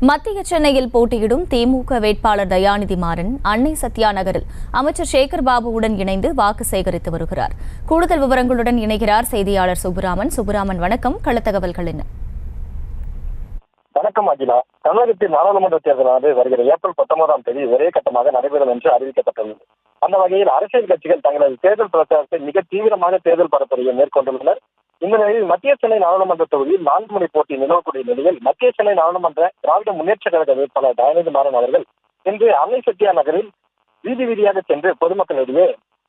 மத்திய சென்னையில் போட்டியிடும் திமுக வேட்பாளர் தயாநிதி மாறன் அன்னை சத்யா நகரில் அமைச்சர் சேகர் பாபுவுடன் இணைந்து வாக்கு சேகரித்து வருகிறார். கூடுதல் விவரங்களுடன் இணைகிறார் செய்தியாளர் சுப்புராமன். சுப்புராமன், வணக்கம். களத்தகவல்கள் என்ன? வணக்கம் அகிலா. தமிழகத்தில் நாடாளுமன்ற தேர்தலானது வருகிற ஏப்ரல் 19ஆம் தேதி ஒரே கட்டமாக நடைபெறும் என்று அறிவிக்கப்பட்டுள்ளது. அந்த வகையில் அரசியல் கட்சிகள் தங்களது தேர்தல் பிரச்சாரத்தை மிக தீவிரமாக தேர்தல் பரப்புரையை மேற்கொண்டுள்ளனர். இந்த நிலையில் மத்திய சென்னை நாடாளுமன்ற தொகுதியில் 4 முனை போட்டி நிலவக்கூடிய நிலையில் மத்திய சென்னை நாடாளுமன்ற திராவிட முன்னேற்ற கழக வேட்பாளர் தயாநிதி மாறன் அவர்கள் இன்று அன்னை சத்யா நகரில் வீதி வீதியாக சென்று பொதுமக்களிடையே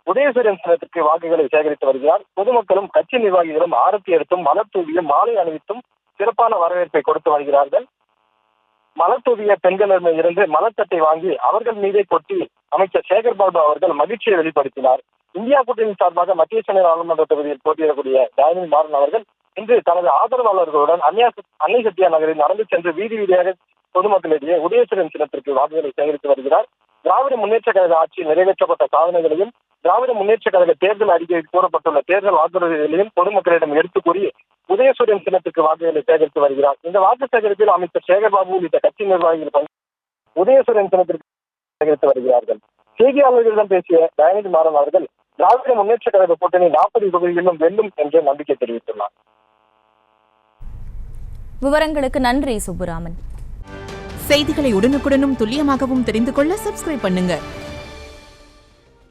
உதயசூரியன் சின்னத்திற்கு வாக்குகளை சேகரித்து வருகிறார். பொதுமக்களும் கட்சி நிர்வாகிகளும் ஆரத்தி எடுத்தும் மலர் தூவியும் மாலை அணிவித்தும் சிறப்பான வரவேற்பை கொடுத்து வருகிறார்கள். மலர் தூவிய பெண்களிடம் இருந்து மலர்த்தட்டை வாங்கி அவர்கள் மீதே கொட்டி அமைச்சர் சேகர் பாபு அவர்கள் மகிழ்ச்சியை வெளிப்படுத்தினார். இந்தியா கூட்டணி சார்பாக மத்திய சென்னை நாடாளுமன்ற தொகுதியில் போட்டியிடக்கூடிய தயாநிதி மாறன் அவர்கள் இன்று தனது ஆதரவாளர்களுடன் அன்னை சத்யா நகரில் நடந்து சென்று வீதி வீதியாக பொதுமக்களிடையே உதயசூரியன் சின்னத்திற்கு வாக்குகளை சேகரித்து வருகிறார். திராவிட முன்னேற்ற கழக ஆட்சியில் நிறைவேற்றப்பட்ட சாதனைகளையும் திராவிட முன்னேற்ற கழக தேர்தல் அறிக்கையில் கூறப்பட்டுள்ள தேர்தல் வாக்குறுதிகளையும் பொதுமக்களிடம் எடுத்துக் கூறி உதயசூரியன் சின்னத்துக்கு வாக்குகளை சேகரித்து வருகிறார். இந்த வாக்கு சேகரிப்பில் அமைச்சர் சேகர் பாபு உள்ளிட்ட கட்சி நிர்வாகிகள் உதயசூரியன் சின்னத்திற்கு சேகரித்து வருகிறார்கள். செய்தியாளர்களிடம் பேசிய தயாநிதி மாறன் அவர்கள் திராவிட முன்னேற்ற கழக கூட்டணி 40 தொகுதிகளிலும் வெல்லும் என்று நம்பிக்கை தெரிவித்துள்ளார். விவரங்களுக்கு நன்றி சுப்புராமன். செய்திகளை உடனுக்குடனும் துல்லியமாகவும் தெரிந்து கொள்ள சப்ஸ்கிரைப் பண்ணுங்க.